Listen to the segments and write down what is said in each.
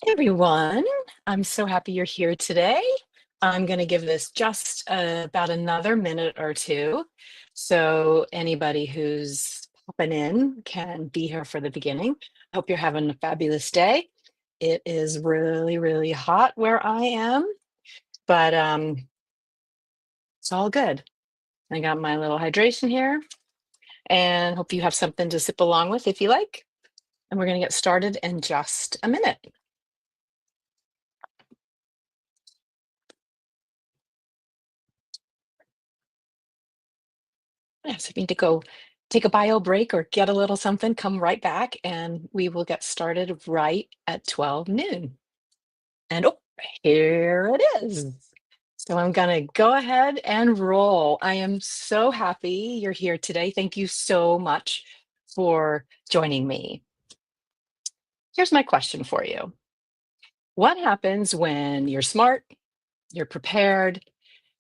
Hey everyone, I'm so happy you're here today. I'm going to give this just about another minute or two. So anybody who's popping in can be here for the beginning. Hope you're having a fabulous day. It is really, really hot where I am, but it's all good. I got my little hydration here and hope you have something to sip along with if you like. And we're going to get started in just a minute. Yeah, so if you need to go take a bio break or get a little something, come right back and we will get started right at 12 noon. And oh, here it is. So I'm going to go ahead and roll. I am so happy you're here today. Thank you so much for joining me. Here's my question for you. What happens when you're smart, you're prepared,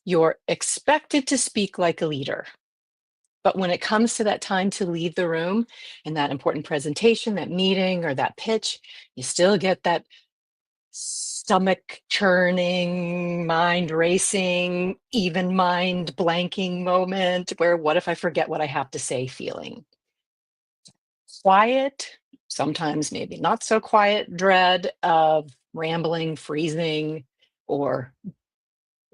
you're expected to speak like a leader? But when it comes to that time to leave the room and that important presentation, that meeting or that pitch, you still get that stomach churning, mind racing, even mind blanking moment where what if I forget what I have to say feeling. Quiet, sometimes maybe not so quiet dread of rambling, freezing, or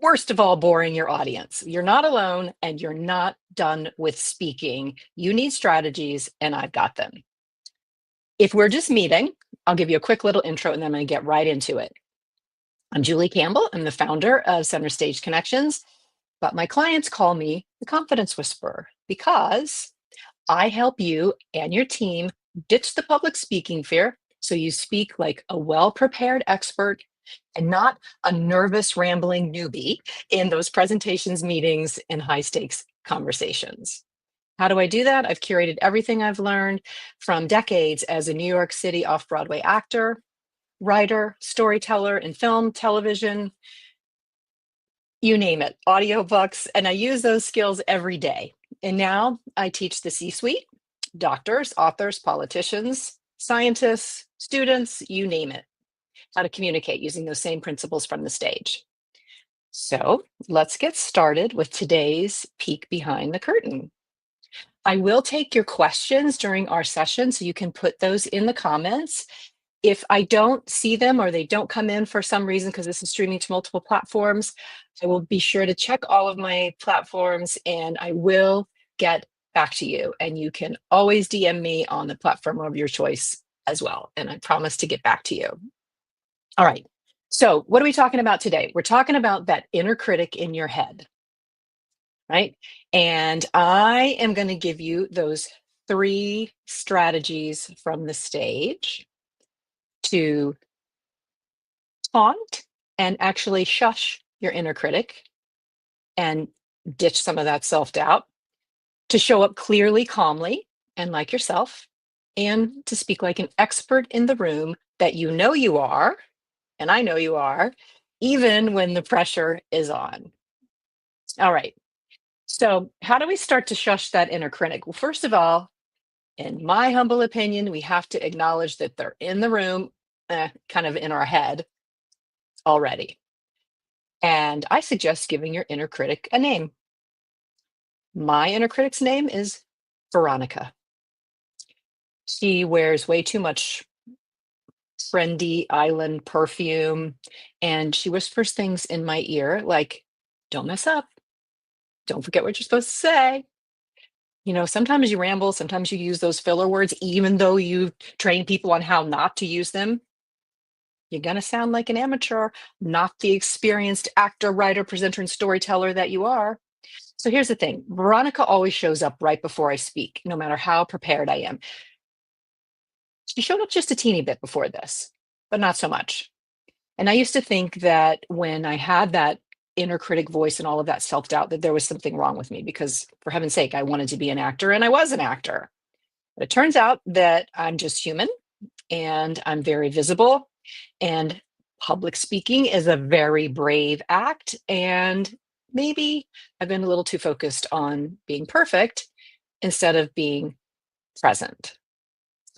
worst of all, boring your audience. You're not alone and you're not done with speaking. You need strategies, and I've got them. If we're just meeting, I'll give you a quick little intro and then I'm going to get right into it. I'm Julie Campbell. I'm the founder of Center Stage Connections, but my clients call me the confidence whisperer because I help you and your team ditch the public speaking fear so you speak like a well-prepared expert and not a nervous, rambling newbie in those presentations, meetings, and high stakes conversations. How do I do that? I've curated everything I've learned from decades as a New York City off-Broadway actor, writer, storyteller in film, television, you name it, audiobooks, and I use those skills every day. And now I teach the C-suite, doctors, authors, politicians, scientists, students, you name it, how to communicate using those same principles from the stage. So let's get started with today's peek behind the curtain. I will take your questions during our session, so you can put those in the comments. If I don't see them or they don't come in for some reason, because this is streaming to multiple platforms, I will be sure to check all of my platforms and I will get back to you. And you can always DM me on the platform of your choice as well. And I promise to get back to you. All right. So what are we talking about today? We're talking about that inner critic in your head, right? And I am going to give you those 3 strategies from the stage to taunt and actually shush your inner critic and ditch some of that self-doubt, to show up clearly, calmly, and like yourself, and to speak like an expert in the room that you know you are, and I know you are, even when the pressure is on. All right. So how do we start to shush that inner critic? Well, first of all, in my humble opinion, we have to acknowledge that they're in the room, kind of in our head already. And I suggest giving your inner critic a name. My inner critic's name is Veronica. She wears way too much trendy island perfume, and she whispers things in my ear like, don't mess up. Don't forget what you're supposed to say. You know, sometimes you ramble, sometimes you use those filler words, even though you train people on how not to use them. You're going to sound like an amateur, not the experienced actor, writer, presenter, and storyteller that you are. So here's the thing. Veronica always shows up right before I speak, no matter how prepared I am. She showed up just a teeny bit before this, but not so much. And I used to think that when I had that inner critic voice and all of that self-doubt, that there was something wrong with me because, for heaven's sake, I wanted to be an actor and I was an actor. But it turns out that I'm just human and I'm very visible, and public speaking is a very brave act. And maybe I've been a little too focused on being perfect instead of being present.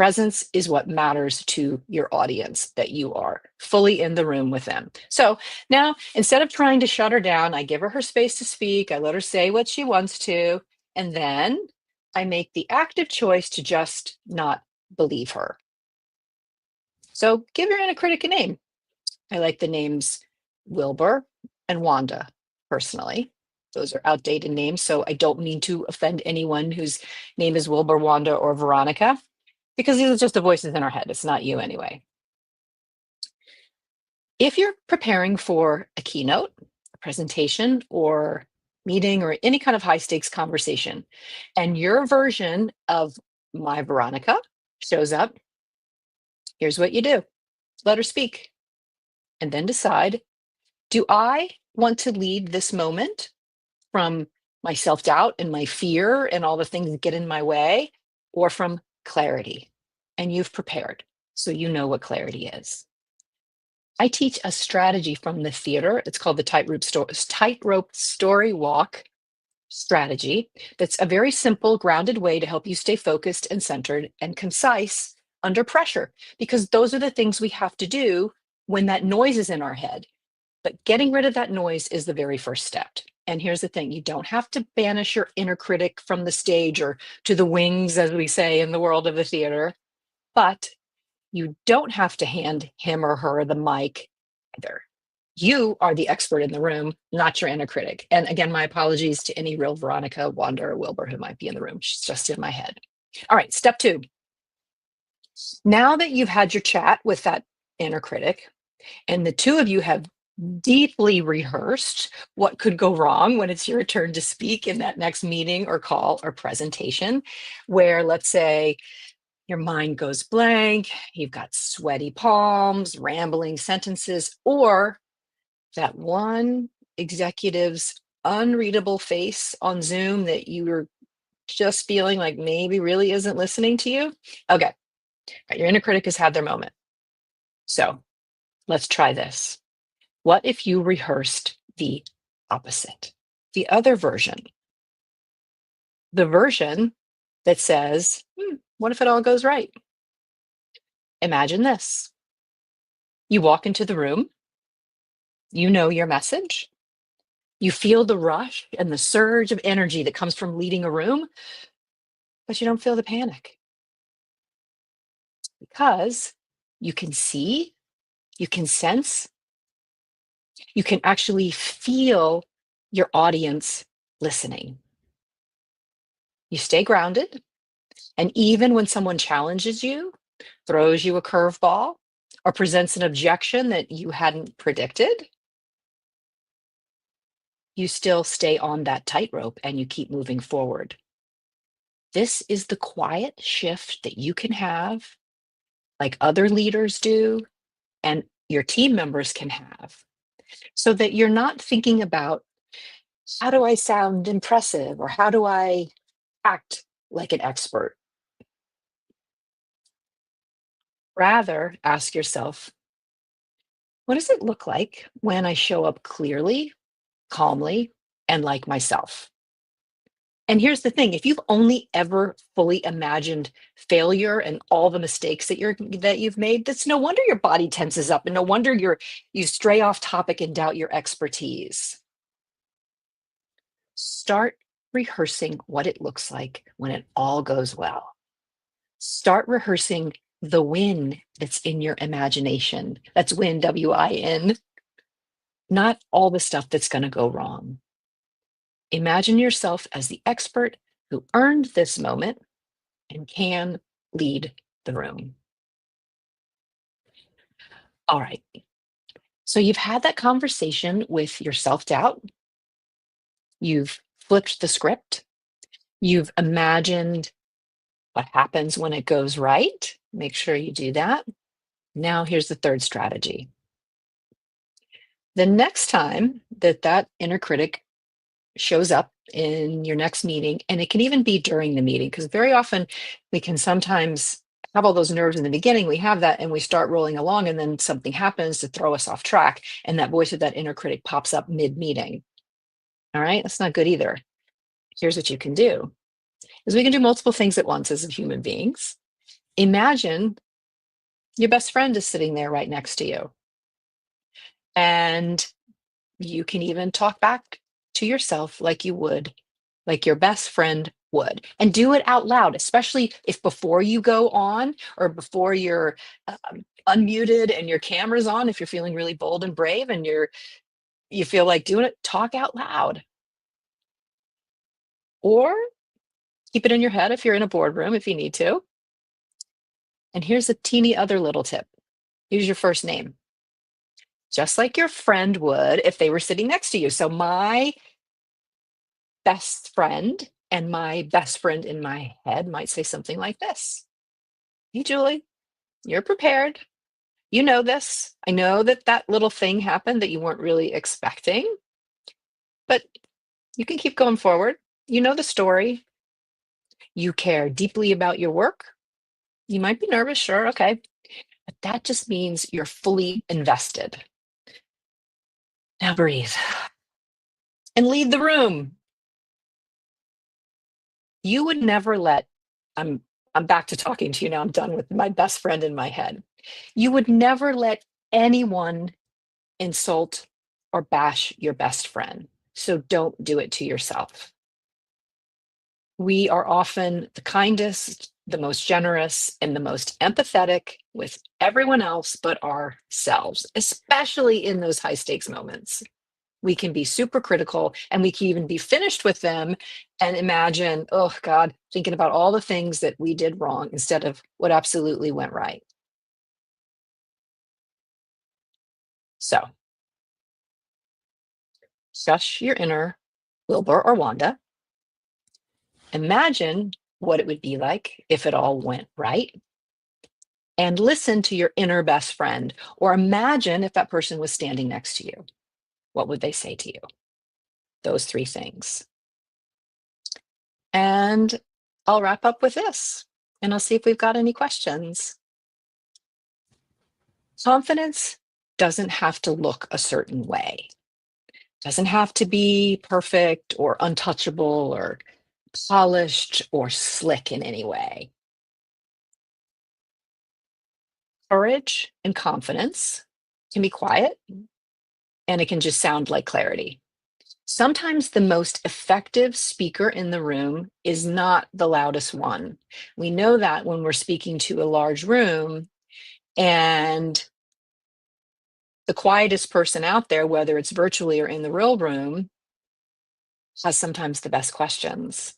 Presence is what matters to your audience, that you are fully in the room with them. So now, instead of trying to shut her down, I give her space to speak. I let her say what she wants to. And then I make the active choice to just not believe her. So give your inner critic a name. I like the names Wilber and Wanda personally. Those are outdated names, so I don't mean to offend anyone whose name is Wilber, Wanda, or Veronica, because these are just the voices in our head. It's not you anyway. If you're preparing for a keynote, a presentation, or meeting, or any kind of high stakes conversation, and your version of my Veronica shows up, here's what you do. Let her speak, and then decide, do I want to lead this moment from my self-doubt and my fear and all the things that get in my way, or from clarity? And you've prepared, so you know what clarity is. I teach a strategy from the theater. It's called the tightrope story walk strategy. That's a very simple, grounded way to help you stay focused and centered and concise under pressure, because those are the things we have to do when that noise is in our head. But getting rid of that noise is the very first step. And here's the thing, you don't have to banish your inner critic from the stage or to the wings, as we say in the world of the theater, but you don't have to hand him or her the mic either. You are the expert in the room, not your inner critic. And again, my apologies to any real Veronica, Wanda, or Wilber who might be in the room. She's just in my head. All right, step 2. Now that you've had your chat with that inner critic, and the two of you have deeply rehearsed what could go wrong when it's your turn to speak in that next meeting or call or presentation, where, let's say, your mind goes blank, you've got sweaty palms, rambling sentences, or that one executive's unreadable face on Zoom that you were just feeling like maybe really isn't listening to you. Okay, your inner critic has had their moment. So let's try this. What if you rehearsed the opposite, the other version? The version that says, what if it all goes right? Imagine this. You walk into the room, you know your message, you feel the rush and the surge of energy that comes from leading a room, but you don't feel the panic because you can see, you can sense, you can actually feel your audience listening. You stay grounded, and even when someone challenges you, throws you a curveball, or presents an objection that you hadn't predicted, you still stay on that tightrope and you keep moving forward. This is the quiet shift that you can have, like other leaders do, and your team members can have, so that you're not thinking about, how do I sound impressive, or how do I act like an expert? Rather, ask yourself, what does it look like when I show up clearly, calmly, and like myself? And here's the thing, if you've only ever fully imagined failure and all the mistakes that you've made, that's no wonder your body tenses up, and no wonder you stray off topic and doubt your expertise. Start rehearsing what it looks like when it all goes well. Start rehearsing the win that's in your imagination. That's win, W-I-N, not all the stuff that's going to go wrong. Imagine yourself as the expert who earned this moment and can lead the room. All right. So you've had that conversation with your self-doubt. You've flipped the script. You've imagined what happens when it goes right. Make sure you do that. Now here's the third strategy. The next time that inner critic shows up in your next meeting, and it can even be during the meeting, because very often we can sometimes have all those nerves in the beginning, we have that, and we start rolling along, and then something happens to throw us off track, and that voice of that inner critic pops up mid-meeting. All right, that's not good either. Here's what you can do, is we can do multiple things at once as human beings. Imagine your best friend is sitting there right next to you, and you can even talk back to yourself like you would, like your best friend would, and do it out loud, especially if before you go on or before you're unmuted and your camera's on. If you're feeling really bold and brave and you feel like doing it, talk out loud, or keep it in your head if you're in a boardroom if you need to. And here's a teeny other little tip: use your first name, just like your friend would if they were sitting next to you. So my best friend and my best friend in my head might say something like this: "Hey, Julie, you're prepared. You know this. I know that that little thing happened that you weren't really expecting, but you can keep going forward. You know the story. You care deeply about your work. You might be nervous, sure, okay, but that just means you're fully invested. Now breathe and lead the room." You would never let I'm I'm back to talking to you now. I'm done with my best friend in my head. You would never let anyone insult or bash your best friend. So don't do it to yourself. We are often the kindest, the most generous, and the most empathetic with everyone else but ourselves, especially in those high stakes moments. We can be super critical, and we can even be finished with them and imagine, oh God, thinking about all the things that we did wrong instead of what absolutely went right. So shush your inner Wilbur or Wanda. Imagine what it would be like if it all went right, and listen to your inner best friend, or imagine if that person was standing next to you. What would they say to you? Those three things. And I'll wrap up with this, and I'll see if we've got any questions. Confidence doesn't have to look a certain way, doesn't have to be perfect or untouchable or polished or slick in any way. Courage and confidence can be quiet, and it can just sound like clarity. Sometimes the most effective speaker in the room is not the loudest one. We know that when we're speaking to a large room, and the quietest person out there, whether it's virtually or in the real room, has sometimes the best questions,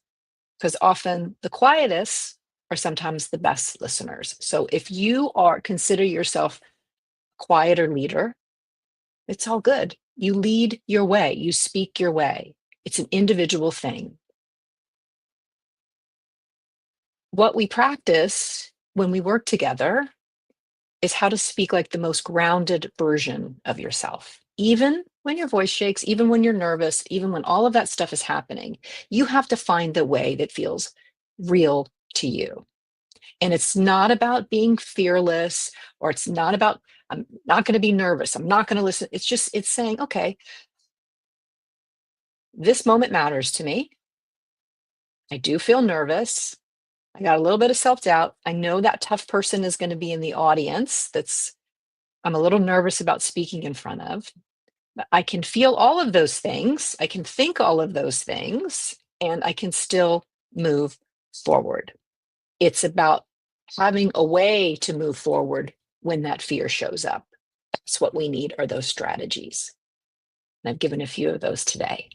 because often the quietest are sometimes the best listeners. So if you are consider yourself a quieter leader, it's all good. You lead your way, you speak your way. It's an individual thing. What we practice when we work together is how to speak like the most grounded version of yourself. Even when your voice shakes, even when you're nervous, even when all of that stuff is happening, you have to find the way that feels real to you. And it's not about being fearless, or it's not about, I'm not going to be nervous, I'm not going to listen. It's saying, okay, this moment matters to me. I do feel nervous. I got a little bit of self doubt. I know that tough person is going to be in the audience that's I'm a little nervous about speaking in front of. But I can feel all of those things. I can think all of those things, and I can still move forward. It's about having a way to move forward when that fear shows up. That's what we need, are those strategies. And I've given a few of those today.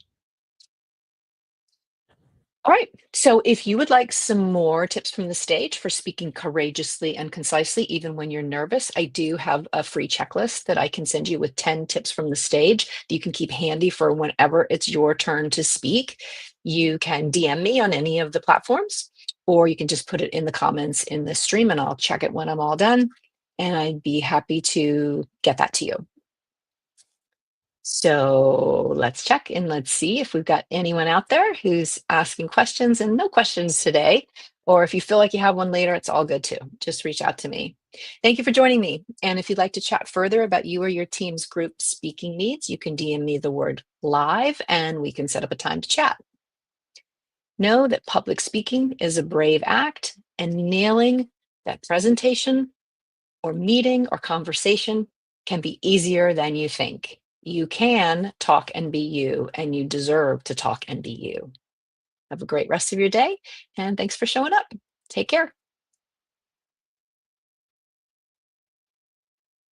All right. So if you would like some more tips from the stage for speaking courageously and concisely, even when you're nervous, I do have a free checklist that I can send you with 10 tips from the stage that you can keep handy for whenever it's your turn to speak. You can DM me on any of the platforms, or you can just put it in the comments in the stream, and I'll check it when I'm all done. And I'd be happy to get that to you. So let's check and let's see if we've got anyone out there who's asking questions, and no questions today. Or if you feel like you have one later, it's all good too. Just reach out to me. Thank you for joining me. And if you'd like to chat further about you or your team's group speaking needs, you can DM me the word live and we can set up a time to chat. Know that public speaking is a brave act, and nailing that presentation or meeting or conversation can be easier than you think. You can talk and be you, and you deserve to talk and be you. Have a great rest of your day, and thanks for showing up. Take care.